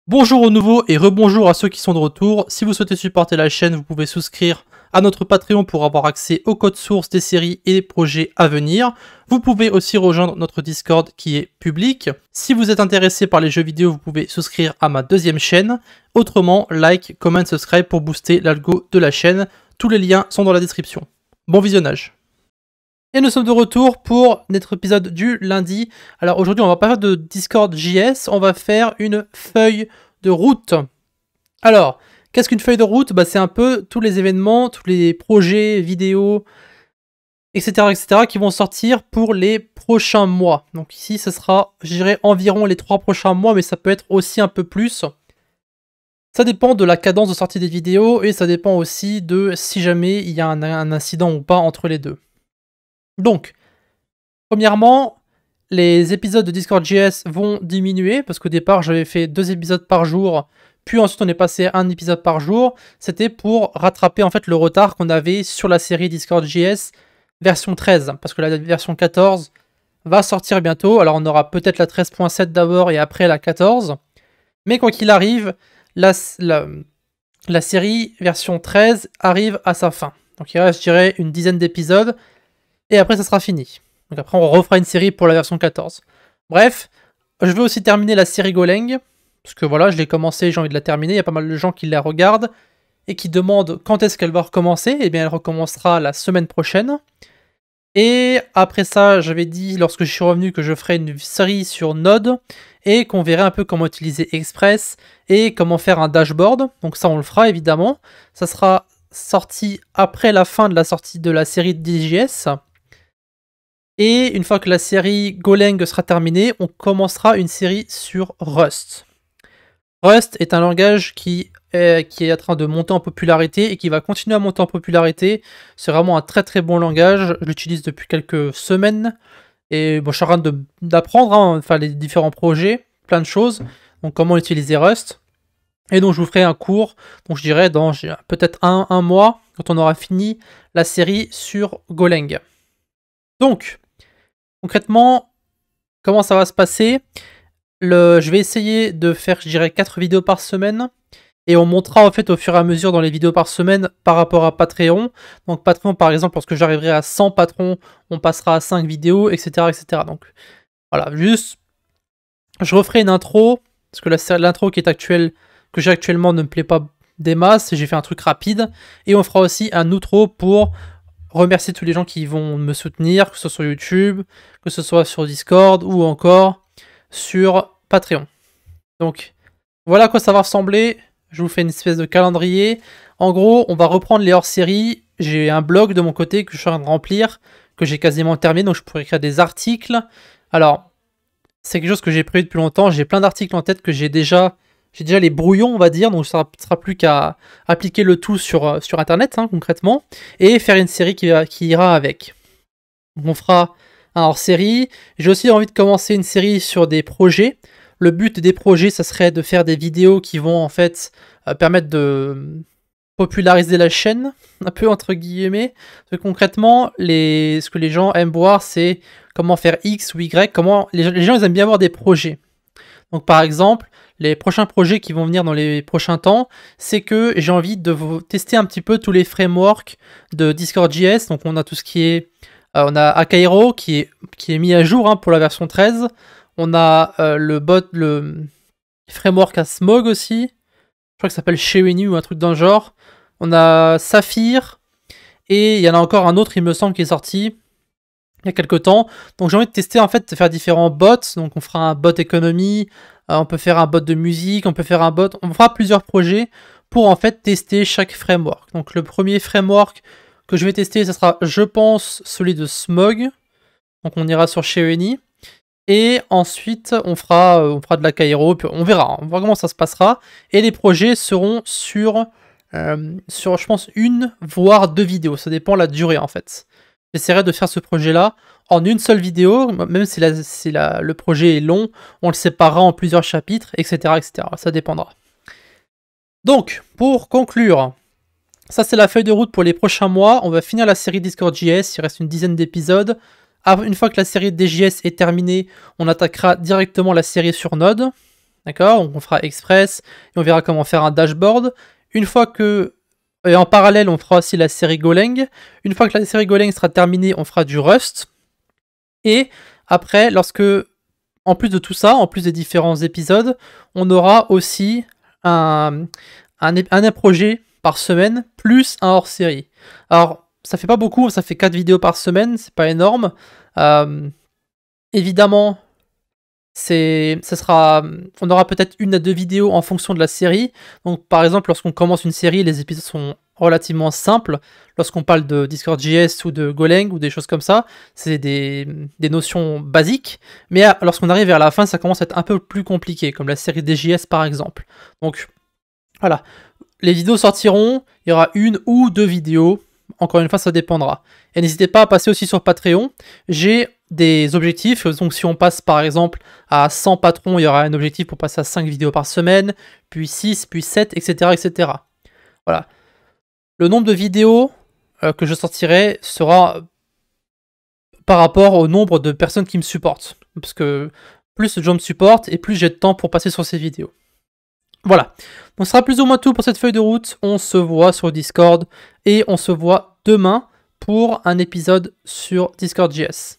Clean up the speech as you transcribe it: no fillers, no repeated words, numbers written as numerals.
Bonjour aux nouveaux et rebonjour à ceux qui sont de retour. Si vous souhaitez supporter la chaîne, vous pouvez souscrire à notre Patreon pour avoir accès aux codes sources des séries et des projets à venir. Vous pouvez aussi rejoindre notre Discord qui est public. Si vous êtes intéressé par les jeux vidéo, vous pouvez souscrire à ma deuxième chaîne. Autrement, like, comment, subscribe pour booster l'algo de la chaîne. Tous les liens sont dans la description. Bon visionnage. Et nous sommes de retour pour notre épisode du lundi. Alors aujourd'hui, on va pas faire de Discord JS, on va faire une feuille de route. Alors, qu'est-ce qu'une feuille de route? C'est un peu tous les événements, tous les projets, vidéos, etc. qui vont sortir pour les prochains mois. Donc ici, ce sera, je dirais, environ les 3 prochains mois, mais ça peut être aussi un peu plus. Ça dépend de la cadence de sortie des vidéos et ça dépend aussi de si jamais il y a un incident ou pas entre les deux. Donc, premièrement, les épisodes de Discord.js vont diminuer, parce qu'au départ, j'avais fait 2 épisodes par jour, puis ensuite on est passé à 1 épisode par jour. C'était pour rattraper en fait le retard qu'on avait sur la série Discord.js version 13, parce que la version 14 va sortir bientôt. Alors on aura peut-être la 13.7 d'abord et après la 14. Mais quoi qu'il arrive, la série version 13 arrive à sa fin. Donc il reste, je dirais, une dizaine d'épisodes. Et après, ça sera fini. Donc après, on refera une série pour la version 14. Bref, je veux aussi terminer la série Goleng. Parce que voilà, je l'ai commencé, j'ai envie de la terminer. Il y a pas mal de gens qui la regardent et qui demandent quand est-ce qu'elle va recommencer. Eh bien, elle recommencera la semaine prochaine. Et après ça, j'avais dit, lorsque je suis revenu, que je ferais une série sur Node et qu'on verrait un peu comment utiliser Express et comment faire un dashboard. Donc ça, on le fera évidemment. Ça sera sorti après la fin de la sortie de la série de DJS. Et une fois que la série Goleng sera terminée, on commencera une série sur Rust. Rust est un langage qui est en train de monter en popularité et qui va continuer à monter en popularité. C'est vraiment un très très bon langage. Je l'utilise depuis quelques semaines. Et bon, je suis en train d'apprendre, enfin les différents projets, plein de choses. Donc comment utiliser Rust. Et donc je vous ferai un cours, donc je dirais dans peut-être un mois, quand on aura fini la série sur Goleng. Donc, concrètement, comment ça va se passer? Je vais essayer de faire, je dirais, 4 vidéos par semaine. Et on montera en fait au fur et à mesure dans les vidéos par semaine par rapport à Patreon. Donc Patreon, par exemple, lorsque j'arriverai à 100 patrons, on passera à 5 vidéos, etc. Donc voilà, juste, je referai une intro, parce que l'intro que j'ai actuellement ne me plaît pas des masses, et j'ai fait un truc rapide. Et on fera aussi un outro pour remercier tous les gens qui vont me soutenir, que ce soit sur YouTube, que ce soit sur Discord ou encore sur Patreon. Donc voilà à quoi ça va ressembler. Je vous fais une espèce de calendrier. En gros, on va reprendre les hors-séries. J'ai un blog de mon côté que je suis en train de remplir, que j'ai quasiment terminé, donc je pourrais écrire des articles. Alors, c'est quelque chose que j'ai prévu depuis longtemps. J'ai plein d'articles en tête que j'ai déjà les brouillons, on va dire, donc ça ne sera plus qu'à appliquer le tout sur Internet, concrètement, et faire une série qui ira avec. Donc on fera un hors-série. J'ai aussi envie de commencer une série sur des projets. Le but des projets, ça serait de faire des vidéos qui vont en fait permettre de populariser la chaîne, un peu entre guillemets. Parce que concrètement, ce que les gens aiment voir, c'est comment faire X ou Y, comment les gens ils aiment bien voir des projets. Donc par exemple, les prochains projets qui vont venir dans les prochains temps, c'est que j'ai envie de vous tester un petit peu tous les frameworks de Discord.js. Donc on a tout ce qui est... on a Akairo qui est mis à jour pour la version 13. On a le framework à Smog aussi. Je crois que ça s'appelle Shewini ou un truc dans le genre. On a Saphir. Et il y en a encore un autre, il me semble, qui est sorti il y a quelques temps. Donc j'ai envie de tester, en fait, de faire différents bots. Donc on fera un bot économie, on peut faire un bot de musique, on peut faire un bot... On fera plusieurs projets pour, en fait, tester chaque framework. Donc le premier framework que je vais tester, ce sera, je pense, celui de Smog. Donc on ira sur Shewini. Et ensuite, on fera de la Cairo, puis on verra comment ça se passera. Et les projets seront sur je pense, 1 voire 2 vidéos. Ça dépend de la durée, en fait. J'essaierai de faire ce projet-là en une seule vidéo, même si le projet est long, on le séparera en plusieurs chapitres, etc. Ça dépendra. Donc, pour conclure, ça c'est la feuille de route pour les prochains mois. On va finir la série Discord.js, il reste une dizaine d'épisodes. Une fois que la série DJS est terminée, on attaquera directement la série sur Node. D'accord? On fera Express et on verra comment faire un dashboard. Une fois que... Et en parallèle, on fera aussi la série Golang. Une fois que la série Golang sera terminée, on fera du Rust. Et après, en plus de tout ça, en plus des différents épisodes, on aura aussi un projet par semaine, plus un hors-série. Alors, ça fait pas beaucoup, ça fait 4 vidéos par semaine, c'est pas énorme. Évidemment, on aura peut-être 1 à 2 vidéos en fonction de la série. Donc par exemple, lorsqu'on commence une série, les épisodes sont relativement simples. Lorsqu'on parle de Discord.js ou de Golang ou des choses comme ça, c'est des notions basiques. Mais lorsqu'on arrive vers la fin, ça commence à être un peu plus compliqué, comme la série DJS par exemple. Donc voilà, les vidéos sortiront, il y aura 1 ou 2 vidéos. Encore une fois, ça dépendra. Et n'hésitez pas à passer aussi sur Patreon. J'ai des objectifs. Donc si on passe par exemple à 100 patrons, il y aura un objectif pour passer à 5 vidéos par semaine, puis 6, puis 7, etc. etc. Voilà. Le nombre de vidéos que je sortirai sera par rapport au nombre de personnes qui me supportent. Parce que plus de gens me supportent et plus j'ai de temps pour passer sur ces vidéos. Voilà. Donc ce sera plus ou moins tout pour cette feuille de route. On se voit sur Discord et on se voit demain pour un épisode sur Discord.js.